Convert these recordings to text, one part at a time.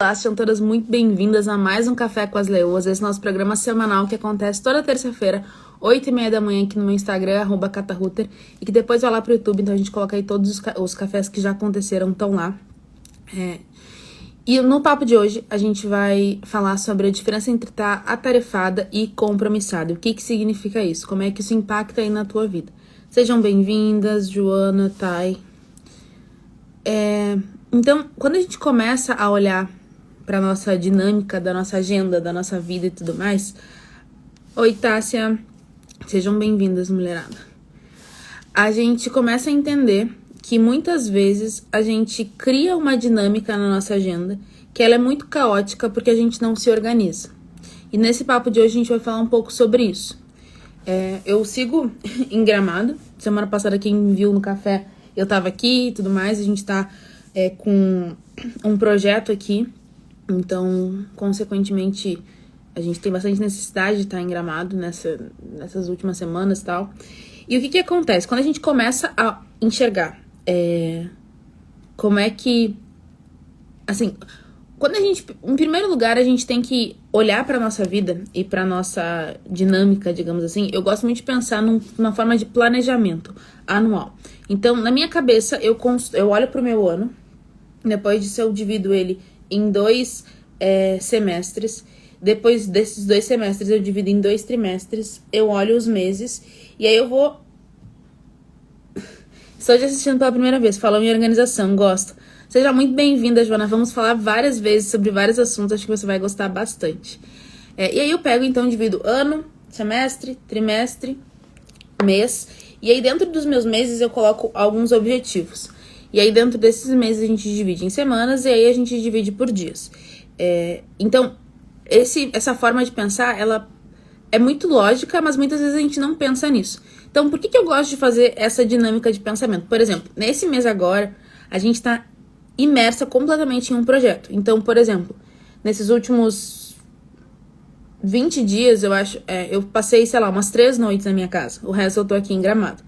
Olá, sejam todas muito bem-vindas a mais um Café com as Leoas, esse nosso programa semanal que acontece toda terça-feira, 8h30 da manhã aqui no meu Instagram, @cataruter, e que depois vai lá pro YouTube, então a gente coloca aí todos os cafés que já aconteceram, estão lá. E no papo de hoje, a gente vai falar sobre a diferença entre estar atarefada e compromissada. O que significa isso? Como é que isso impacta aí na tua vida? Sejam bem-vindas, Joana, Thay. Então, quando a gente começa a olhar para nossa dinâmica, da nossa agenda, da nossa vida e tudo mais... Oi, Tássia. Sejam bem-vindas, mulherada. A gente começa a entender que muitas vezes a gente cria uma dinâmica na nossa agenda que ela é muito caótica porque a gente não se organiza. E nesse papo de hoje a gente vai falar um pouco sobre isso. Eu sigo em Gramado. Semana passada quem viu no café, eu tava aqui e tudo mais. A gente tá com um projeto aqui. Então, consequentemente, a gente tem bastante necessidade de estar em Gramado nessas últimas semanas e tal. E o que acontece? Quando a gente começa a enxergar como é que... Assim, quando a gente... Em primeiro lugar, a gente tem que olhar para nossa vida e para nossa dinâmica, digamos assim. Eu gosto muito de pensar numa forma de planejamento anual. Então, na minha cabeça, eu olho para o meu ano. Depois disso, eu divido ele em 2 semestres. Depois desses 2 semestres, eu divido em 2 trimestres. Eu olho os meses. E aí eu vou... Estou te assistindo pela primeira vez. Falou em organização, gosto. Seja muito bem-vinda, Joana. Vamos falar várias vezes sobre vários assuntos. Acho que você vai gostar bastante. E aí eu pego, então, divido ano, semestre, trimestre, mês. E aí dentro dos meus meses eu coloco alguns objetivos. E aí dentro desses meses a gente divide em semanas e aí a gente divide por dias. Então, essa forma de pensar, ela é muito lógica, mas muitas vezes a gente não pensa nisso. Então, por que eu gosto de fazer essa dinâmica de pensamento? Por exemplo, nesse mês agora, a gente tá imersa completamente em um projeto. Então, por exemplo, nesses últimos 20 dias, eu acho, eu passei, sei lá, umas 3 noites na minha casa. O resto eu tô aqui em Gramado.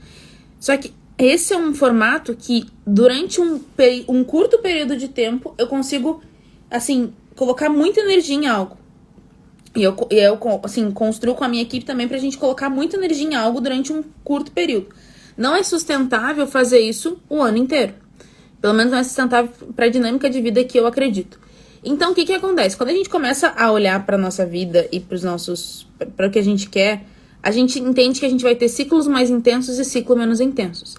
Só que esse é um formato que, durante um curto período de tempo, eu consigo, assim, colocar muita energia em algo. E eu assim, construo com a minha equipe também pra gente colocar muita energia em algo durante um curto período. Não é sustentável fazer isso o ano inteiro. Pelo menos não é sustentável pra dinâmica de vida que eu acredito. Então, o que acontece? Quando a gente começa a olhar pra nossa vida e para o que a gente quer, a gente entende que a gente vai ter ciclos mais intensos e ciclos menos intensos.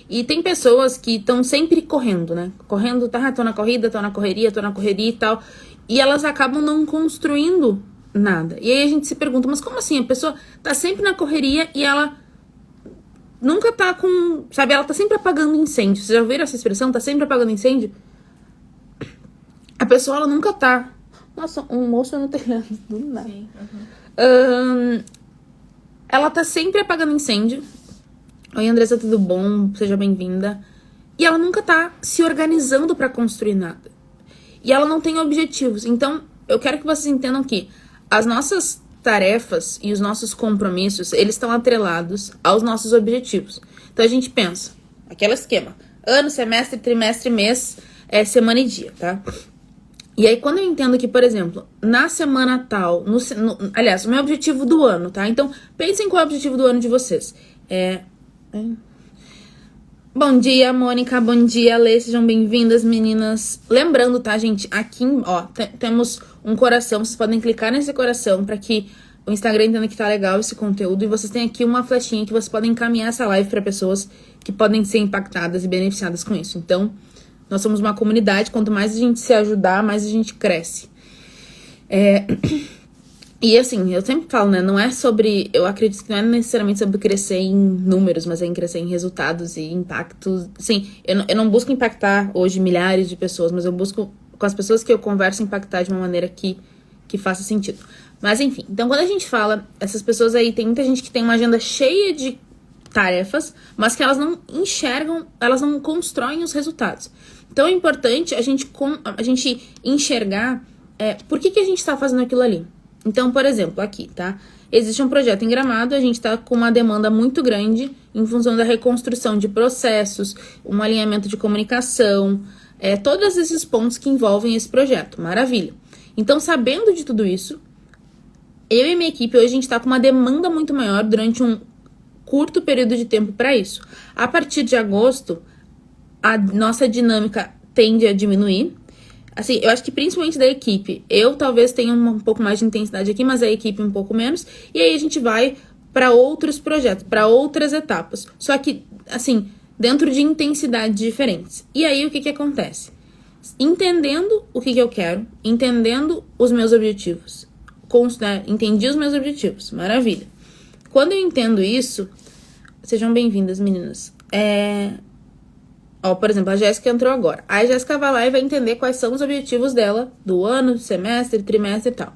E tem pessoas que estão sempre correndo, né? Correndo, tô na corrida, tô na correria e tal. E elas acabam não construindo nada. E aí a gente se pergunta, mas como assim? A pessoa tá sempre na correria e ela nunca tá com... Sabe, ela tá sempre apagando incêndio. Vocês já ouviram essa expressão? Tá sempre apagando incêndio? A pessoa, ela nunca tá... Nossa, um moço no telhado, do nada. Sim, ela tá sempre apagando incêndio. Oi, Andressa, tudo bom? Seja bem-vinda. E ela nunca tá se organizando pra construir nada. E ela não tem objetivos. Então, eu quero que vocês entendam que as nossas tarefas e os nossos compromissos, eles estão atrelados aos nossos objetivos. Então, a gente pensa, aquele esquema. Ano, semestre, trimestre, mês, semana e dia, tá? E aí, quando eu entendo que, por exemplo, na semana tal... aliás, o meu objetivo do ano, tá? Então, pensem qual é o objetivo do ano de vocês. Bom dia, Mônica. Bom dia, Lê. Sejam bem-vindas, meninas. Lembrando, tá, gente? Aqui, ó, temos um coração. Vocês podem clicar nesse coração pra que o Instagram entenda que tá legal esse conteúdo. E vocês têm aqui uma flechinha que vocês podem encaminhar essa live pra pessoas que podem ser impactadas e beneficiadas com isso. Então, nós somos uma comunidade. Quanto mais a gente se ajudar, mais a gente cresce. E assim, eu sempre falo, né, não é sobre... Eu acredito que não é necessariamente sobre crescer em números, mas é em crescer em resultados e impactos. Sim, eu não busco impactar hoje milhares de pessoas, mas eu busco, com as pessoas que eu converso, impactar de uma maneira que faça sentido. Mas enfim, então quando a gente fala, essas pessoas aí, tem muita gente que tem uma agenda cheia de tarefas, mas que elas não enxergam, elas não constroem os resultados. Então é importante a gente enxergar por que a gente tá fazendo aquilo ali. Então, por exemplo, aqui, tá? Existe um projeto em Gramado, a gente tá com uma demanda muito grande em função da reconstrução de processos, um alinhamento de comunicação, todos esses pontos que envolvem esse projeto. Maravilha. Então, sabendo de tudo isso, eu e minha equipe hoje a gente está com uma demanda muito maior durante um curto período de tempo para isso. A partir de agosto, a nossa dinâmica tende a diminuir. Assim, eu acho que principalmente da equipe. Eu talvez tenha um pouco mais de intensidade aqui, mas a equipe um pouco menos. E aí a gente vai para outros projetos, para outras etapas. Só que, assim, dentro de intensidades diferentes. E aí o que acontece? Entendendo o que eu quero, entendendo os meus objetivos. Entendi os meus objetivos, maravilha. Quando eu entendo isso, sejam bem-vindas, meninas. Por exemplo, a Jéssica entrou agora. Aí a Jéssica vai lá e vai entender quais são os objetivos dela do ano, semestre, trimestre e tal.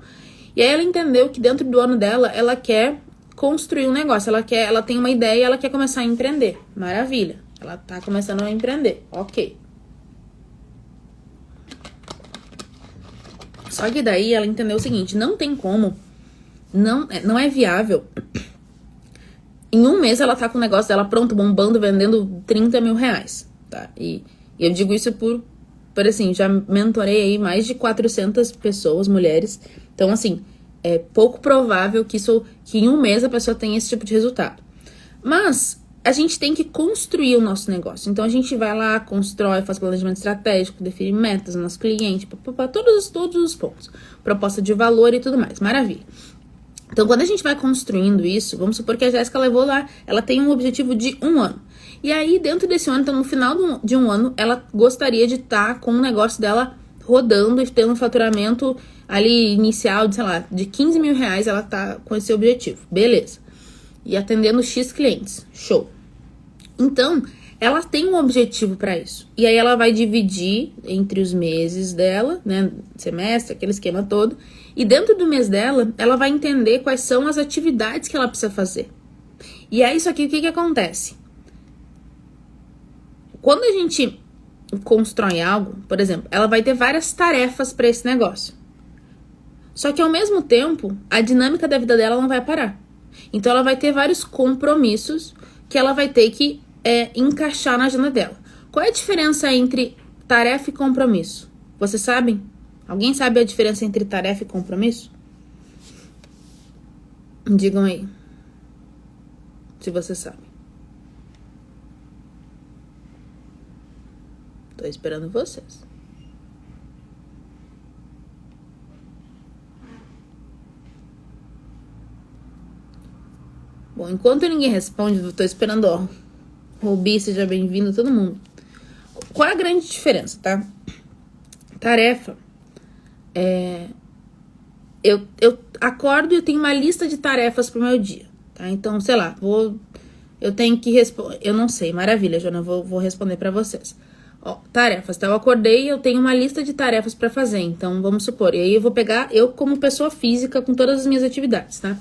E aí ela entendeu que dentro do ano dela, ela quer construir um negócio. Ela tem uma ideia e ela quer começar a empreender. Maravilha. Ela tá começando a empreender. Ok. Só que daí ela entendeu o seguinte, não tem como, não é viável. Em um mês ela tá com o negócio dela pronto, bombando, vendendo 30 mil reais, tá? E eu digo isso por assim, já mentorei aí mais de 400 pessoas, mulheres. Então, assim, é pouco provável que em um mês a pessoa tenha esse tipo de resultado. Mas a gente tem que construir o nosso negócio. Então, a gente vai lá, constrói, faz planejamento estratégico, define metas no nosso cliente, todos os pontos. Proposta de valor e tudo mais. Maravilha. Então, quando a gente vai construindo isso, vamos supor que a Jéssica levou lá, ela tem um objetivo de 1 ano. E aí, dentro desse ano, então, no final de um ano, ela gostaria de estar com o negócio dela rodando e tendo um faturamento ali inicial de, sei lá, de 15 mil reais, ela tá com esse objetivo. Beleza. E atendendo X clientes. Show. Então, ela tem um objetivo para isso. E aí ela vai dividir entre os meses dela, né, semestre, aquele esquema todo. E dentro do mês dela, ela vai entender quais são as atividades que ela precisa fazer. E aí, isso aqui, o que acontece? Quando a gente constrói algo, por exemplo, ela vai ter várias tarefas para esse negócio. Só que, ao mesmo tempo, a dinâmica da vida dela não vai parar. Então, ela vai ter vários compromissos que ela vai ter que encaixar na agenda dela. Qual é a diferença entre tarefa e compromisso? Vocês sabem? Alguém sabe a diferença entre tarefa e compromisso? Digam aí. Se vocês sabem. Tô esperando vocês. Bom, enquanto ninguém responde, eu tô esperando, ó. Rubi, seja bem-vindo, todo mundo. Qual é a grande diferença, tá? Tarefa. Eu acordo e eu tenho uma lista de tarefas pro meu dia, tá? Então, sei lá, eu tenho que responder. Eu não sei, maravilha, Jona, vou responder pra vocês. Ó, tarefas, tá? Eu acordei e eu tenho uma lista de tarefas pra fazer. Então, vamos supor, e aí eu vou pegar eu como pessoa física com todas as minhas atividades, tá?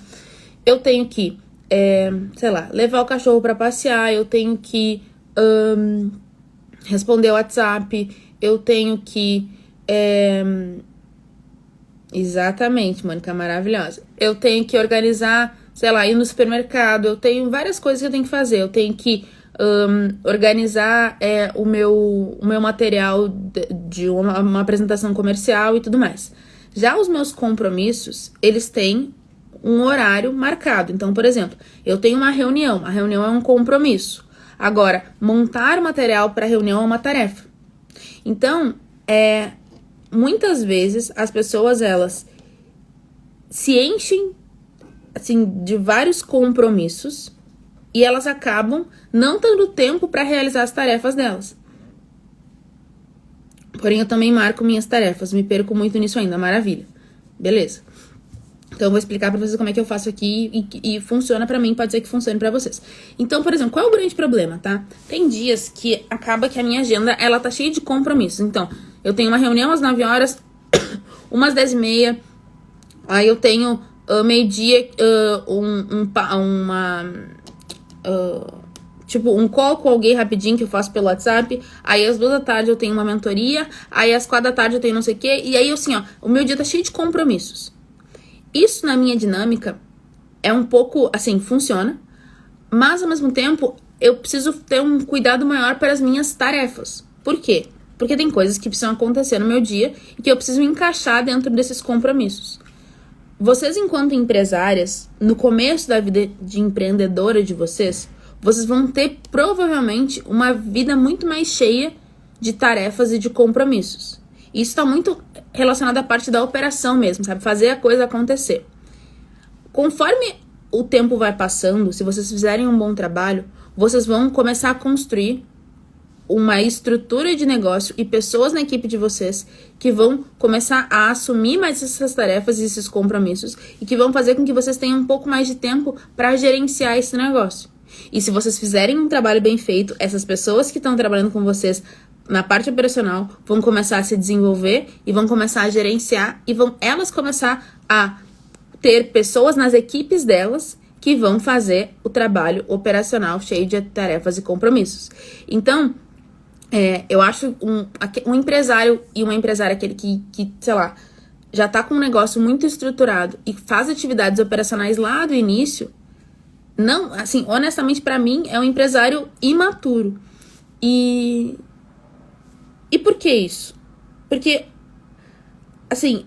Eu tenho que sei lá, levar o cachorro pra passear, eu tenho que responder o WhatsApp, eu tenho que exatamente, Mônica, maravilhosa. Eu tenho que organizar, sei lá, ir no supermercado, eu tenho várias coisas que eu tenho que fazer, eu tenho que organizar o meu material de uma apresentação comercial e tudo mais. Já os meus compromissos, eles têm um horário marcado. Então, por exemplo, eu tenho uma reunião. A reunião é um compromisso. Agora, montar material para reunião é uma tarefa. Então, muitas vezes as pessoas, elas se enchem assim de vários compromissos e elas acabam não tendo tempo para realizar as tarefas delas. Porém, eu também marco minhas tarefas, me perco muito nisso ainda, maravilha. Beleza. Então, eu vou explicar pra vocês como é que eu faço aqui e funciona pra mim, pode ser que funcione pra vocês. Então, por exemplo, qual é o grande problema, tá? Tem dias que acaba que a minha agenda, ela tá cheia de compromissos. Então, eu tenho uma reunião às 9 horas, umas 10h30, aí eu tenho meio-dia um call com alguém rapidinho que eu faço pelo WhatsApp, aí às 2 da tarde eu tenho uma mentoria, aí às 4 da tarde eu tenho não sei o quê, e aí assim, ó, o meu dia tá cheio de compromissos. Isso na minha dinâmica é um pouco, assim, funciona, mas ao mesmo tempo eu preciso ter um cuidado maior para as minhas tarefas. Por quê? Porque tem coisas que precisam acontecer no meu dia e que eu preciso encaixar dentro desses compromissos. Vocês, enquanto empresárias, no começo da vida de empreendedora de vocês vão ter provavelmente uma vida muito mais cheia de tarefas e de compromissos. Isso está muito relacionado à parte da operação mesmo, sabe? Fazer a coisa acontecer. Conforme o tempo vai passando, se vocês fizerem um bom trabalho, vocês vão começar a construir uma estrutura de negócio e pessoas na equipe de vocês que vão começar a assumir mais essas tarefas e esses compromissos e que vão fazer com que vocês tenham um pouco mais de tempo para gerenciar esse negócio. E se vocês fizerem um trabalho bem feito, essas pessoas que estão trabalhando com vocês na parte operacional vão começar a se desenvolver e vão começar a gerenciar e vão elas começar a ter pessoas nas equipes delas que vão fazer o trabalho operacional cheio de tarefas e compromissos. Então, eu acho um empresário e uma empresária, aquele que, sei lá, já tá com um negócio muito estruturado e faz atividades operacionais lá do início, não, assim, honestamente, pra mim, é um empresário imaturo. E por que isso? Porque, assim,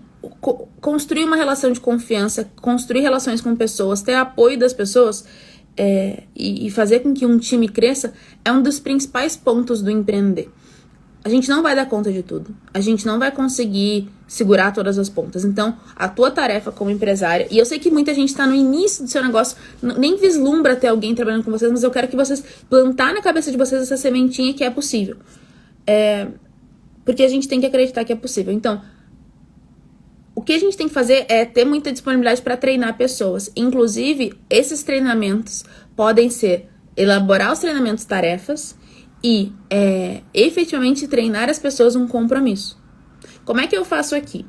construir uma relação de confiança, construir relações com pessoas, ter apoio das pessoas e fazer com que um time cresça é um dos principais pontos do empreender. A gente não vai dar conta de tudo. A gente não vai conseguir segurar todas as pontas. Então, a tua tarefa como empresária... E eu sei que muita gente está no início do seu negócio, nem vislumbra ter alguém trabalhando com vocês, mas eu quero que vocês plantar na cabeça de vocês essa sementinha que é possível. Porque a gente tem que acreditar que é possível. Então, o que a gente tem que fazer é ter muita disponibilidade para treinar pessoas. Inclusive, esses treinamentos podem ser elaborar os treinamentos tarefas e efetivamente treinar as pessoas um compromisso. Como é que eu faço aqui?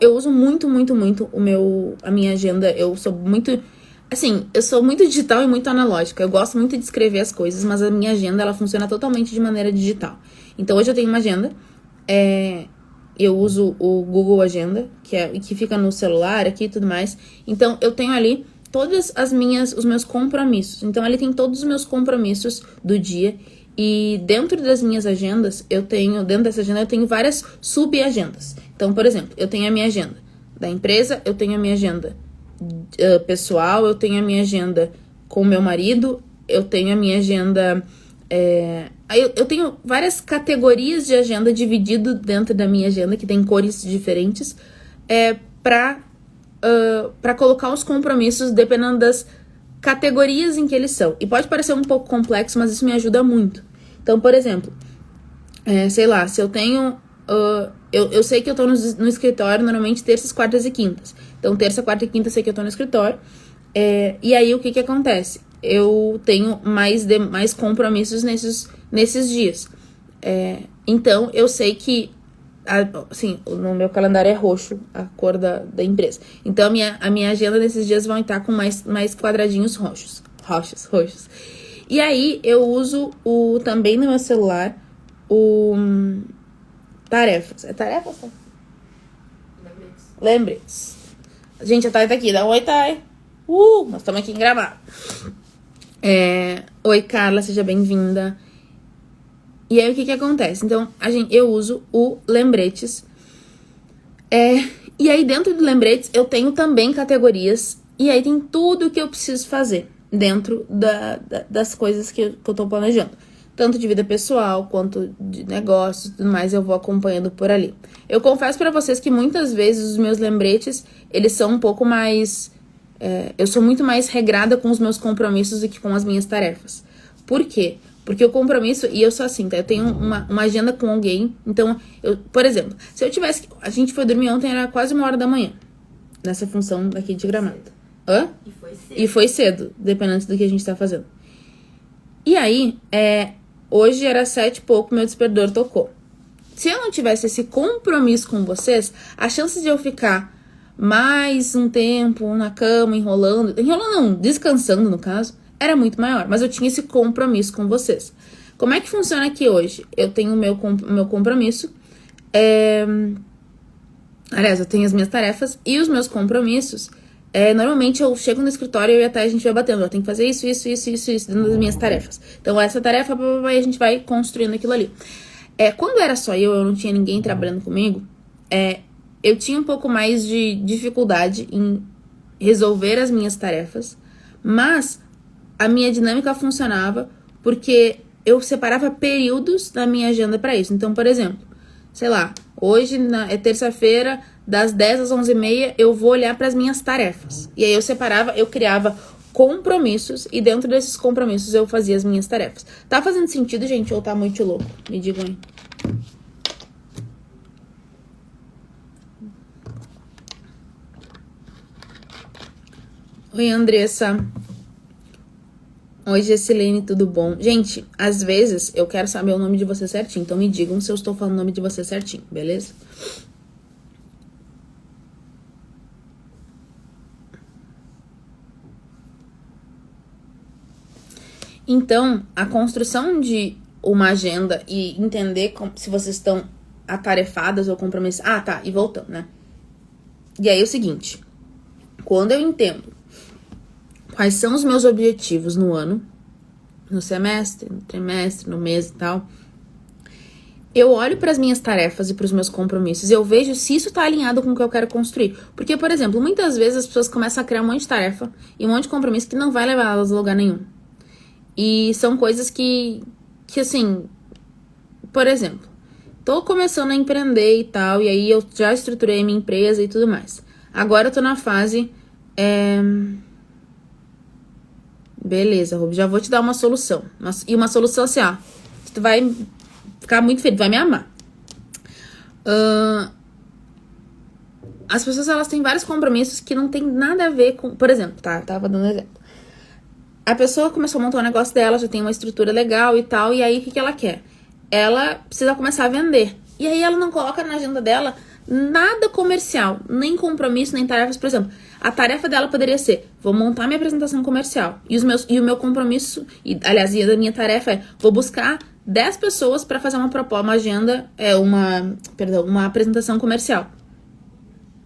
Eu uso muito a minha agenda. Eu sou muito digital e muito analógica. Eu gosto muito de escrever as coisas, mas a minha agenda, ela funciona totalmente de maneira digital. Então, hoje eu tenho uma agenda, eu uso o Google Agenda, que fica no celular aqui e tudo mais. Então, eu tenho ali todas os meus compromissos. Então, ali tem todos os meus compromissos do dia. E dentro das minhas agendas, dentro dessa agenda, eu tenho várias subagendas. Então, por exemplo, eu tenho a minha agenda da empresa, eu tenho a minha agenda pessoal, eu tenho a minha agenda com o meu marido, eu tenho a minha agenda... eu tenho várias categorias de agenda dividido dentro da minha agenda, que tem cores diferentes, para colocar os compromissos dependendo das categorias em que eles são. E pode parecer um pouco complexo, mas isso me ajuda muito. Então, por exemplo, sei lá, se eu tenho... eu sei que eu tô no escritório normalmente terças, quartas e quintas. Então, terça, quarta e quinta eu sei que eu tô no escritório. E aí, o que acontece? Eu tenho mais compromissos nesses dias. Então, eu sei que, assim, no meu calendário é roxo, a cor da empresa. Então, a minha agenda nesses dias vai estar com mais quadradinhos roxos. E aí, eu uso também no meu celular tarefas. É tarefas? Lembretes. Gente, a Thay tá aqui. Dá um oi, Thay. Nós estamos aqui em Gramado. Oi, Carla, seja bem-vinda. E aí, o que acontece? Então, eu uso o Lembretes. E aí, dentro do Lembretes, eu tenho também categorias. E aí, tem tudo que eu preciso fazer dentro das coisas que eu tô planejando. Tanto de vida pessoal, quanto de negócios, tudo mais, eu vou acompanhando por ali. Eu confesso pra vocês que muitas vezes os meus lembretes, eles são um pouco mais... eu sou muito mais regrada com os meus compromissos do que com as minhas tarefas. Por quê? Porque o compromisso, e eu sou assim, tá? Eu tenho uma agenda com alguém, então, por exemplo, se eu tivesse... A gente foi dormir ontem, era quase 1h da manhã, nessa função daqui de Gramado. Hã? E foi cedo, dependendo do que a gente tá fazendo. E aí, hoje era 7 e pouco, meu despertador tocou. Se eu não tivesse esse compromisso com vocês, a chance de eu ficar mais um tempo na cama, enrolando não, descansando no caso, era muito maior. Mas eu tinha esse compromisso com vocês. Como é que funciona aqui hoje? Eu tenho o meu compromisso. Aliás, eu tenho as minhas tarefas e os meus compromissos. Normalmente eu chego no escritório e até a gente vai batendo. Eu tenho que fazer isso dentro das minhas tarefas. Então, essa tarefa, a gente vai construindo aquilo ali. Quando era só eu não tinha ninguém trabalhando comigo, eu tinha um pouco mais de dificuldade em resolver as minhas tarefas, mas a minha dinâmica funcionava porque eu separava períodos na minha agenda para isso. Então, por exemplo, sei lá, hoje é terça-feira, das 10 às 11h30, eu vou olhar para as minhas tarefas. E aí eu separava, eu criava compromissos e dentro desses compromissos eu fazia as minhas tarefas. Tá fazendo sentido, gente, ou tá muito louco? Me digam aí. Oi, Andressa. Oi, Gessilene, tudo bom? Gente, às vezes eu quero saber o nome de você certinho, então me digam se eu estou falando o nome de você certinho, beleza? Então, a construção de uma agenda e entender se vocês estão atarefadas ou compromissadas... Ah, tá, e voltando, né? E aí é o seguinte, quando eu entendo quais são os meus objetivos no ano, no semestre, no trimestre, no mês e tal, eu olho para as minhas tarefas e para os meus compromissos e eu vejo se isso tá alinhado com o que eu quero construir. Porque, por exemplo, muitas vezes as pessoas começam a criar um monte de tarefa e um monte de compromisso que não vai levar elas a lugar nenhum. E são coisas que assim, por exemplo, tô começando a empreender e tal, e aí eu já estruturei minha empresa e tudo mais. Agora eu tô na fase... Beleza, Ruby, já vou te dar uma solução. E uma solução assim, ó, tu vai ficar muito feliz, vai me amar. As pessoas, elas têm vários compromissos que não tem nada a ver com... Por exemplo, tá, tava dando exemplo. A pessoa começou a montar o negócio dela, já tem uma estrutura legal e tal, e aí o que ela quer? Ela precisa começar a vender. E aí ela não coloca na agenda dela nada comercial, nem compromisso, nem tarefas. Por exemplo, a tarefa dela poderia ser: vou montar minha apresentação comercial. E o meu compromisso, aliás, a minha tarefa é: vou buscar 10 pessoas para fazer uma agenda, uma apresentação comercial.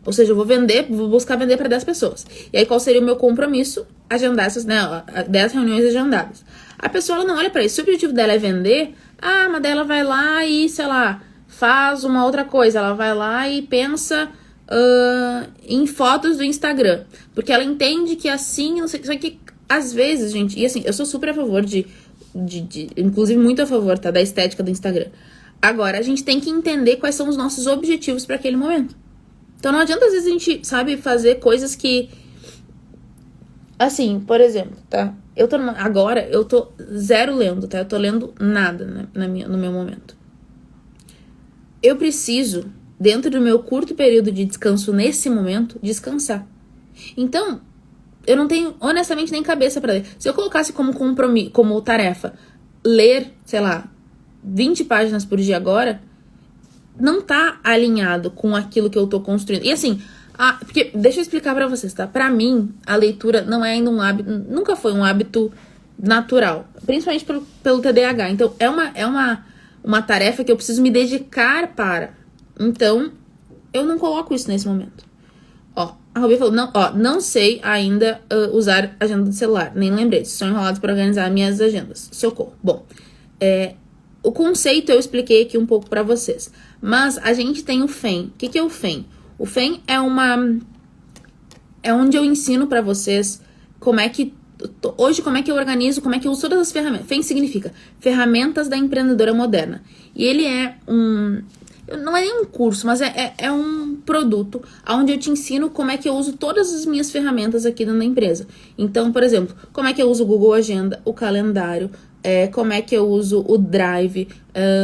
Ou seja, eu vou buscar vender para 10 pessoas. E aí, qual seria o meu compromisso? Agendar essas, né, 10 reuniões agendadas. A pessoa, ela não olha para isso. Se o objetivo dela é vender, mas daí ela vai lá e, sei lá, faz uma outra coisa. Ela vai lá e pensa em fotos do Instagram. Porque ela entende que assim, não sei, só que às vezes, gente, e assim, eu sou super a favor inclusive muito a favor, tá, da estética do Instagram. Agora, a gente tem que entender quais são os nossos objetivos para aquele momento. Então, não adianta, às vezes, a gente, sabe, fazer coisas que... Assim, por exemplo, tá? Agora, eu tô zero lendo, tá? Eu tô lendo nada, né, no meu momento. Eu preciso, dentro do meu curto período de descanso nesse momento, descansar. Então, eu não tenho, honestamente, nem cabeça pra ler. Se eu colocasse como compromisso, como tarefa, ler, sei lá, 20 páginas por dia agora... não tá alinhado com aquilo que eu tô construindo. E assim, porque deixa eu explicar pra vocês, tá? Pra mim, a leitura não é ainda um hábito, nunca foi um hábito natural, principalmente pelo TDAH. Então, é uma tarefa que eu preciso me dedicar para. Então, eu não coloco isso nesse momento. A Ruby falou, não sei ainda usar agenda do celular, nem lembrei. Sou enrolado para organizar minhas agendas. Socorro. Bom, o conceito eu expliquei aqui um pouco pra vocês. Mas a gente tem o FEM. O que é o FEM? O FEM é onde eu ensino pra vocês como é que eu organizo, como é que eu uso todas as ferramentas. FEM significa Ferramentas da Empreendedora Moderna. E ele não é nem um curso, mas é um produto onde eu te ensino como é que eu uso todas as minhas ferramentas aqui dentro da empresa. Então, por exemplo, como é que eu uso o Google Agenda, o calendário, como é que eu uso o Drive,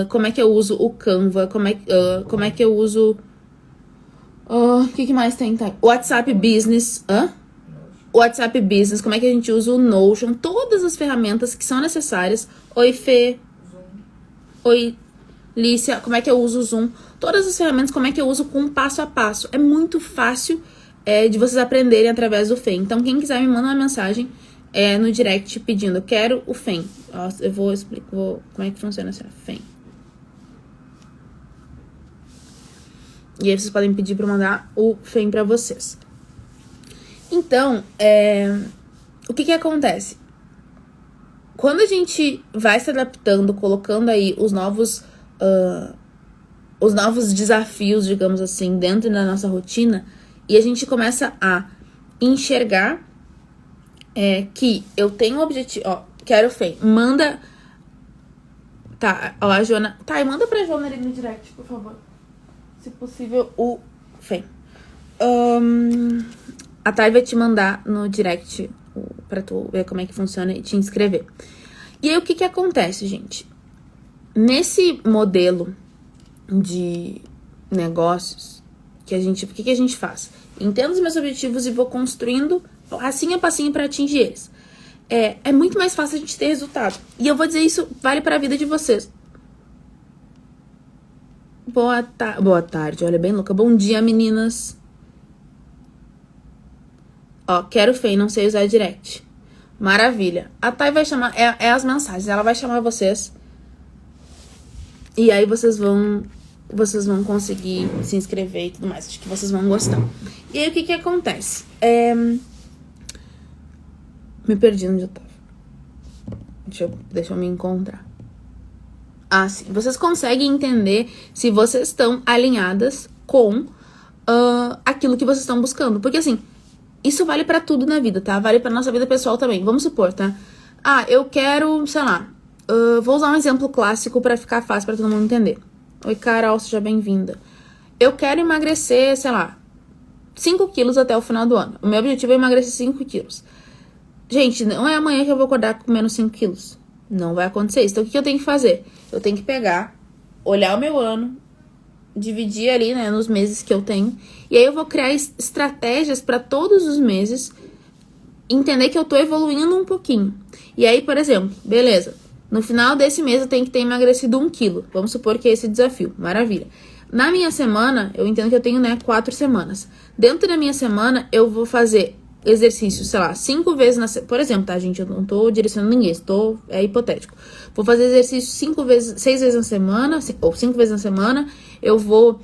como é que eu uso o Canva, como é que eu uso... O que mais tem? WhatsApp Business, WhatsApp Business, como é que a gente usa o Notion, todas as ferramentas que são necessárias. Oi, Fê. Oi, Lícia, como é que eu uso o Zoom? Todas as ferramentas, como é que eu uso com passo a passo. É muito fácil de vocês aprenderem através do FEM. Então, quem quiser me manda uma mensagem no direct pedindo, eu quero o FEM. Eu vou explicar como é que funciona essa FEM. E aí vocês podem pedir para mandar o FEM para vocês. Então, o que acontece? Quando a gente vai se adaptando, colocando aí os novos os novos desafios, digamos assim, dentro da nossa rotina, e a gente começa a enxergar que eu tenho um objetivo, ó, quero FEM, manda, tá, ó, a Joana, tá, e manda pra Joana ali no direct, por favor, se possível, o FEM. A Thay vai te mandar no direct pra tu ver como é que funciona e te inscrever. E aí, o que acontece, gente? Nesse modelo de negócios, o que a gente faz? Entendo os meus objetivos e vou construindo passinho a passinho pra atingir eles. É muito mais fácil a gente ter resultado. E eu vou dizer isso, vale pra vida de vocês. Boa tarde, olha, bem louca. Bom dia, meninas. Ó, quero FEM, não sei usar direct. Maravilha. A Thay vai chamar, as mensagens, ela vai chamar vocês. E aí vocês vão conseguir se inscrever e tudo mais. Acho que vocês vão gostar. E aí o que acontece? Me perdi onde eu tava. Deixa eu me encontrar. Ah, sim. Vocês conseguem entender se vocês estão alinhadas com aquilo que vocês estão buscando. Porque assim, isso vale pra tudo na vida, tá? Vale pra nossa vida pessoal também. Vamos supor, tá? Ah, eu quero, sei lá, vou usar um exemplo clássico pra ficar fácil pra todo mundo entender. Oi, Carol, seja bem-vinda. Eu quero emagrecer, sei lá, 5 quilos até o final do ano. O meu objetivo é emagrecer 5 quilos. Gente, não é amanhã que eu vou acordar comendo 5 quilos. Não vai acontecer isso. Então, o que eu tenho que fazer? Eu tenho que pegar, olhar o meu ano, dividir ali, né, nos meses que eu tenho. E aí eu vou criar estratégias para todos os meses, entender que eu tô evoluindo um pouquinho. E aí, por exemplo, beleza, no final desse mês eu tenho que ter emagrecido 1 quilo. Vamos supor que é esse desafio. Maravilha. Na minha semana, eu entendo que eu tenho, né, 4 semanas. Dentro da minha semana, eu vou fazer exercício, sei lá, 5 vezes na semana. Por exemplo, tá, gente? Eu não tô direcionando ninguém, é hipotético. Vou fazer exercício 6 vezes na semana, ou 5 vezes na semana. Eu vou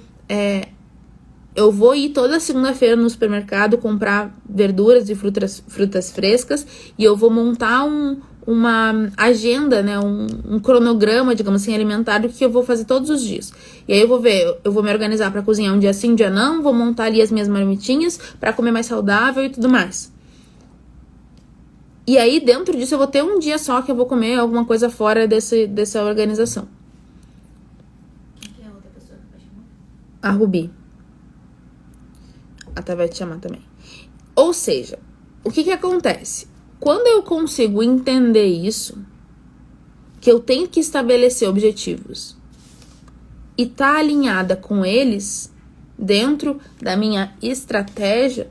ir toda segunda-feira no supermercado comprar verduras e frutas frescas. E eu vou montar uma agenda, né, um cronograma, digamos assim, alimentar do que eu vou fazer todos os dias. E aí eu vou me organizar para cozinhar um dia sim, um dia não, vou montar ali as minhas marmitinhas para comer mais saudável e tudo mais. E aí dentro disso eu vou ter um dia só que eu vou comer alguma coisa fora dessa organização. Quem é a outra pessoa que vai chamar? A Rubi. Até vai te chamar também. Ou seja, o que acontece? Quando eu consigo entender isso, que eu tenho que estabelecer objetivos e tá alinhada com eles dentro da minha estratégia,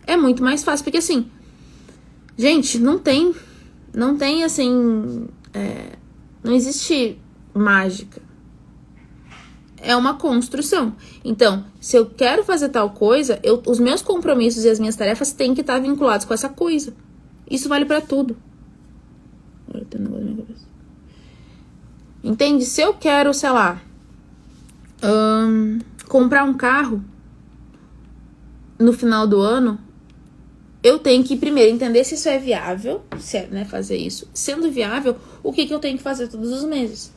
é muito mais fácil. Porque assim, gente, não tem assim, não existe mágica. É uma construção. Então, se eu quero fazer tal coisa, os meus compromissos e as minhas tarefas têm que estar vinculados com essa coisa. Isso vale pra tudo. Agora tem um negócio na minha cabeça. Entende? Se eu quero, sei lá, comprar um carro no final do ano, eu tenho que primeiro entender se isso é viável, se é, né, fazer isso. Sendo viável, o que eu tenho que fazer todos os meses?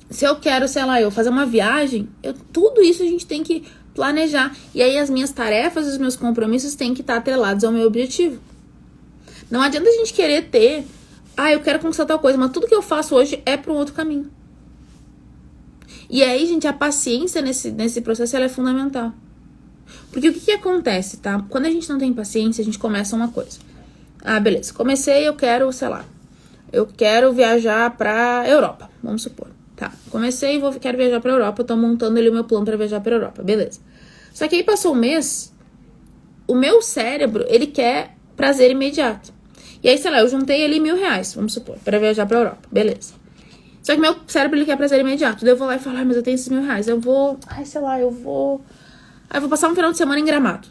Se eu quero, sei lá, eu fazer uma viagem, tudo isso a gente tem que planejar. E aí as minhas tarefas e os meus compromissos têm que estar atrelados ao meu objetivo. Não adianta a gente querer ter, eu quero conquistar tal coisa, mas tudo que eu faço hoje é para um outro caminho. E aí, gente, a paciência nesse processo ela é fundamental. Porque o que acontece, tá? Quando a gente não tem paciência, a gente começa uma coisa. Beleza, comecei, eu quero, sei lá, eu quero viajar pra Europa, vamos supor. Tá, comecei e quero viajar pra Europa, eu tô montando ali o meu plano pra viajar pra Europa, beleza. Só que aí passou um mês, o meu cérebro, ele quer prazer imediato. E aí, sei lá, eu juntei ali R$1.000, vamos supor, pra viajar pra Europa, beleza. Só que meu cérebro, ele quer prazer imediato. Daí eu vou lá e falo, mas eu tenho esses R$1.000, eu vou passar um final de semana em Gramado.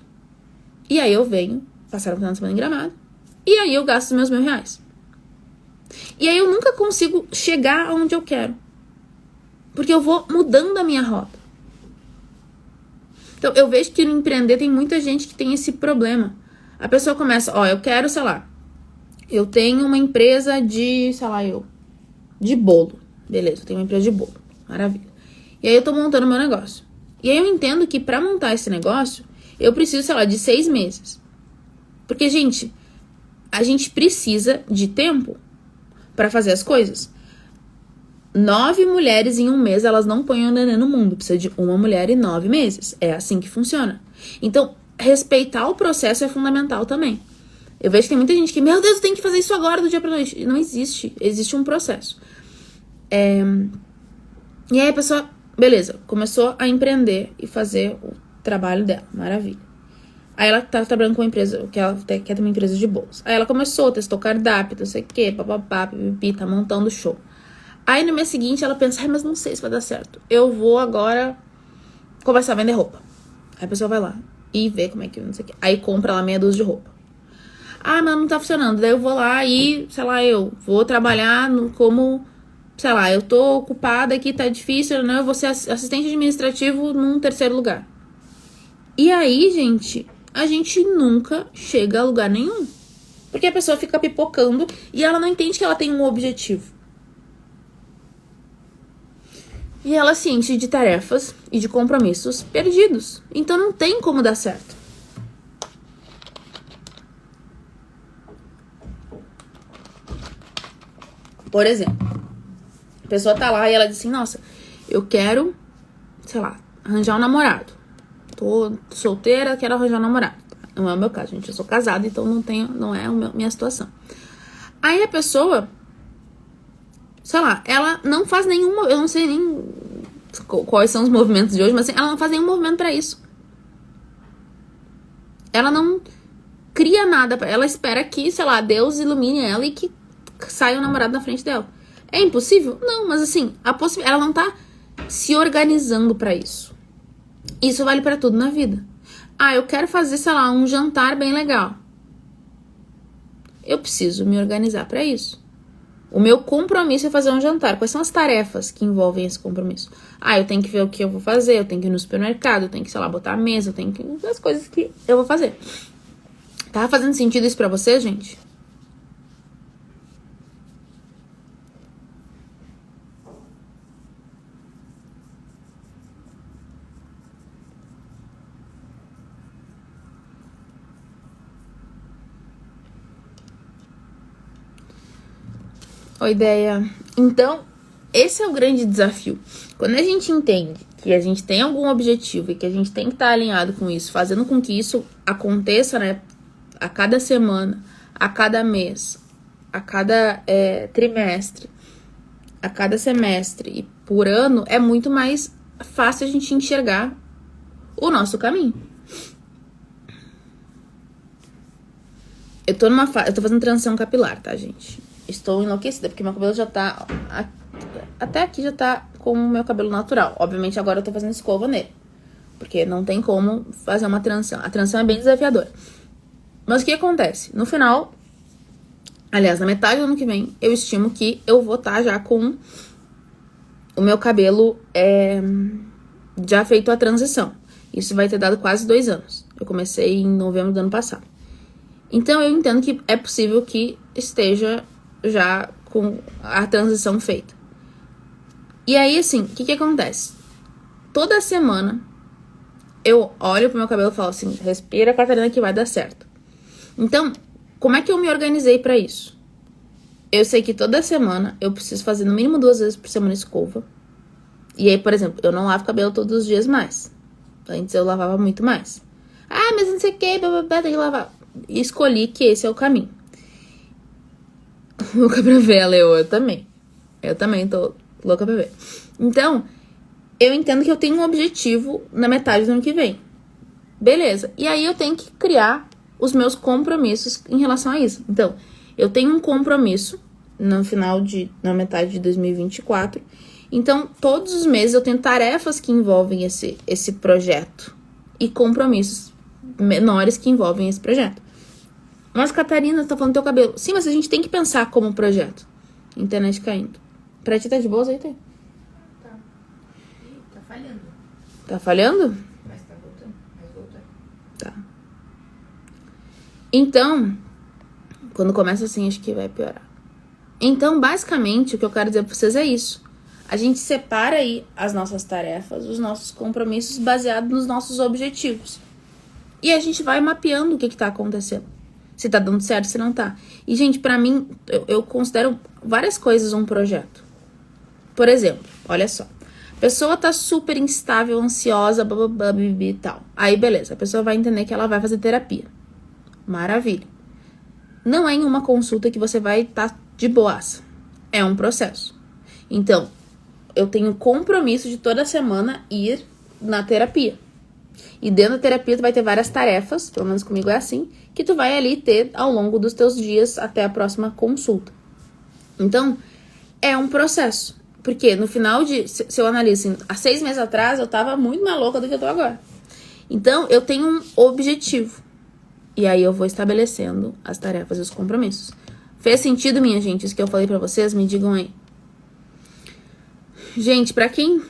E aí eu venho passar um final de semana em Gramado, e aí eu gasto os meus R$1.000. E aí eu nunca consigo chegar aonde eu quero. Porque eu vou mudando a minha rota. Então, eu vejo que no empreender tem muita gente que tem esse problema. A pessoa começa, eu quero, sei lá, eu tenho uma empresa de, sei lá, de bolo. Beleza, eu tenho uma empresa de bolo. Maravilha. E aí eu tô montando meu negócio. E aí eu entendo que pra montar esse negócio, eu preciso, sei lá, de 6 meses. Porque, gente, a gente precisa de tempo pra fazer as coisas. 9 mulheres em um mês, elas não põem o neném no mundo. Precisa de uma mulher em 9 meses. É assim que funciona. Então, respeitar o processo é fundamental também. Eu vejo que tem muita gente que, meu Deus, tem que fazer isso agora, do dia pra noite. Não existe. Existe um processo. E aí a pessoa, beleza, começou a empreender e fazer o trabalho dela. Maravilha. Aí ela tá trabalhando com uma empresa, que ela quer ter uma empresa de bolos. Aí ela começou, testou cardápio, não sei o que, papapá, pipipi, tá montando o show. Aí no mês seguinte ela pensa, mas não sei se vai dar certo. Eu vou agora começar a vender roupa. Aí a pessoa vai lá e vê como é que, não sei o que. Aí compra lá meia dúzia de roupa. Ah, mas não tá funcionando. Daí eu vou lá e, sei lá, eu vou trabalhar como, sei lá, eu tô ocupada aqui, tá difícil, né? Eu vou ser assistente administrativo num terceiro lugar. E aí, gente, a gente nunca chega a lugar nenhum. Porque a pessoa fica pipocando e ela não entende que ela tem um objetivo. E ela se enche de tarefas e de compromissos perdidos. Então não tem como dar certo. Por exemplo, a pessoa tá lá e ela diz assim, nossa, eu quero, sei lá, arranjar um namorado. Tô solteira, quero arranjar um namorado. Não é o meu caso, gente. Eu sou casada, então não é a minha situação. Aí a pessoa, sei lá, ela não faz nenhum, eu não sei nem quais são os movimentos de hoje, mas assim, ela não faz nenhum movimento pra isso. Ela não cria nada, ela espera que, sei lá, Deus ilumine ela e que saia um namorado na frente dela. É impossível? Não, mas assim, ela não tá se organizando pra isso. Isso vale pra tudo na vida. Ah, eu quero fazer, sei lá, um jantar bem legal. Eu preciso me organizar pra isso. O meu compromisso é fazer um jantar. Quais são as tarefas que envolvem esse compromisso? Ah, eu tenho que ver o que eu vou fazer, eu tenho que ir no supermercado, eu tenho que, sei lá, botar a mesa, eu tenho que ver as coisas que eu vou fazer. Tá fazendo sentido isso pra você, gente? Oi, ideia. Então, esse é o grande desafio. Quando a gente entende que a gente tem algum objetivo e que a gente tem que estar alinhado com isso, fazendo com que isso aconteça, né, a cada semana, a cada mês, a cada trimestre, a cada semestre e por ano, é muito mais fácil a gente enxergar o nosso caminho. Eu tô fazendo transição capilar, tá, gente? Estou enlouquecida, porque meu cabelo já tá... Até aqui já tá com o meu cabelo natural. Obviamente agora eu tô fazendo escova nele. Porque não tem como fazer uma transição. A transição é bem desafiadora. Mas o que acontece? No final... Aliás, na metade do ano que vem, eu estimo que eu vou estar já com o meu cabelo já feito a transição. Isso vai ter dado quase 2 anos. Eu comecei em novembro do ano passado. Então, eu entendo que é possível que esteja já com a transição feita. E aí, assim, o que acontece? Toda semana, eu olho pro meu cabelo e falo assim, respira, Catarina, que vai dar certo. Então, como é que eu me organizei pra isso? Eu sei que toda semana eu preciso fazer no mínimo 2 vezes por semana escova. E aí, por exemplo, eu não lavo cabelo todos os dias mais. Antes eu lavava muito mais. Ah, mas não sei o que, tem que lavar. E escolhi que esse é o caminho. Louca pra ver, Leo, eu também. Eu também tô louca pra ver. Então, eu entendo que eu tenho um objetivo na metade do ano que vem. Beleza. E aí eu tenho que criar os meus compromissos em relação a isso. Então, eu tenho um compromisso na metade de 2024. Então, todos os meses eu tenho tarefas que envolvem esse projeto. E compromissos menores que envolvem esse projeto. Mas, Catarina, tá falando do teu cabelo. Sim, mas a gente tem que pensar como um projeto. Internet caindo. Pra ti tá de boa aí, tem? Tá. Ih, tá falhando. Tá falhando? Mas tá voltando. Mas voltando. Tá. Então, quando começa assim, acho que vai piorar. Então, basicamente, o que eu quero dizer pra vocês é isso. a gente separa aí as nossas tarefas, os nossos compromissos baseados nos nossos objetivos. E a gente vai mapeando o que tá acontecendo. Se tá dando certo, se não tá. E, gente, pra mim, eu considero várias coisas um projeto. Por exemplo, olha só. A pessoa tá super instável, ansiosa, e tal. Aí, beleza. A pessoa vai entender que ela vai fazer terapia. Maravilha. Não é em uma consulta que você vai estar de boaça. É um processo. Então, eu tenho compromisso de toda semana ir na terapia. E dentro da terapia tu vai ter várias tarefas, pelo menos comigo é assim, que tu vai ali ter ao longo dos teus dias até a próxima consulta. Então, é um processo. Porque no final de... Se eu analiso assim, há 6 meses atrás, eu tava muito mais louca do que eu tô agora. Então, eu tenho um objetivo. E aí eu vou estabelecendo as tarefas e os compromissos. Fez sentido, minha gente, isso que eu falei pra vocês? Me digam aí. Gente, pra quem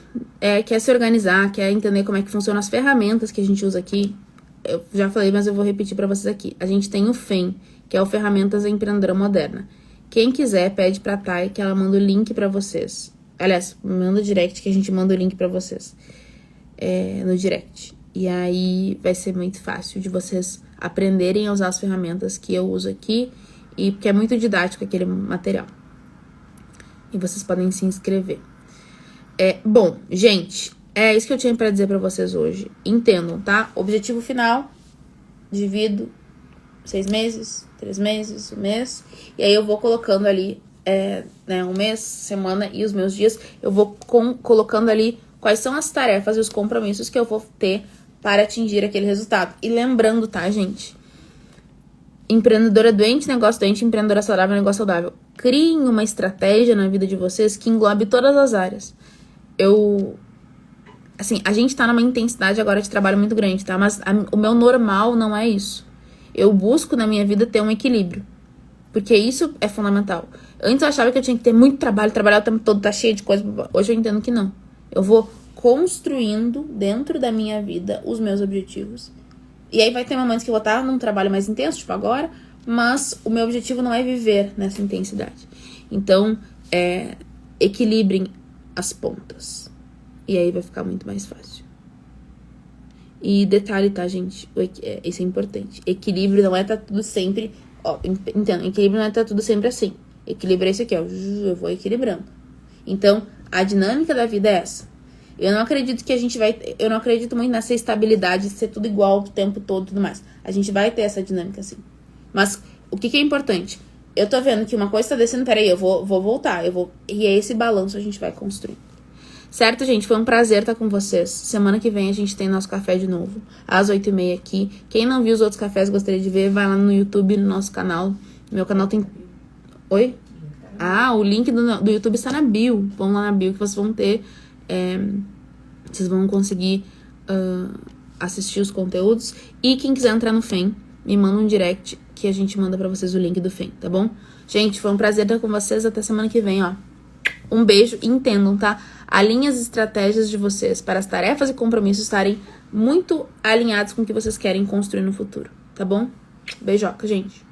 quer se organizar, quer entender como é que funcionam as ferramentas que a gente usa aqui, eu já falei, mas eu vou repetir pra vocês aqui. A gente tem o FEM, que é o Ferramentas Empreendedora Moderna. Quem quiser, pede pra Thay que ela manda o link pra vocês. Aliás, manda o direct que a gente manda o link pra vocês. No direct. E aí vai ser muito fácil de vocês aprenderem a usar as ferramentas que eu uso aqui, e porque é muito didático aquele material. E vocês podem se inscrever. Bom, gente, é isso que eu tinha pra dizer pra vocês hoje. Entendam, tá? Objetivo final, divido 6 meses, 3 meses, 1 mês. E aí eu vou colocando ali, 1 mês, semana e os meus dias. Eu vou colocando ali quais são as tarefas e os compromissos que eu vou ter para atingir aquele resultado. E lembrando, tá, gente? Empreendedora doente, negócio doente. Empreendedora saudável, negócio saudável. Criem uma estratégia na vida de vocês que englobe todas as áreas. A gente tá numa intensidade agora de trabalho muito grande, tá? Mas o meu normal não é isso. Eu busco na minha vida ter um equilíbrio. Porque isso é fundamental. Antes eu achava que eu tinha que ter muito trabalho, trabalhar o tempo todo, tá cheio de coisa. Hoje eu entendo que não. Eu vou construindo dentro da minha vida os meus objetivos. E aí vai ter momentos que eu vou estar num trabalho mais intenso, tipo agora, mas o meu objetivo não é viver nessa intensidade. Então, equilibrem as pontas. E aí vai ficar muito mais fácil. E detalhe, tá, gente? Isso é importante. Equilíbrio não é estar tudo sempre... Entendo, equilíbrio não é estar tudo sempre assim. Equilíbrio é isso aqui, ó. Eu vou equilibrando. Então, a dinâmica da vida é essa. Eu não acredito que a gente vai... Eu não acredito muito nessa estabilidade de ser tudo igual o tempo todo e tudo mais. A gente vai ter essa dinâmica, assim. Mas o que é importante? Eu tô vendo que uma coisa tá descendo, peraí, eu vou voltar. E é esse balanço a gente vai construir. Certo, gente? Foi um prazer estar com vocês. Semana que vem a gente tem nosso café de novo, às 8h30 aqui. Quem não viu os outros cafés gostaria de ver, vai lá no YouTube, no nosso canal. Meu canal tem... Oi? O link do YouTube está na bio. Vão lá na bio que vocês vão ter... Vocês vão conseguir assistir os conteúdos. E quem quiser entrar no FEM, me manda um direct que a gente manda pra vocês o link do FEM, tá bom? Gente, foi um prazer estar com vocês. Até semana que vem, ó. Um beijo e entendam, tá? Alinhem as estratégias de vocês para as tarefas e compromissos estarem muito alinhados com o que vocês querem construir no futuro, tá bom? Beijoca, gente.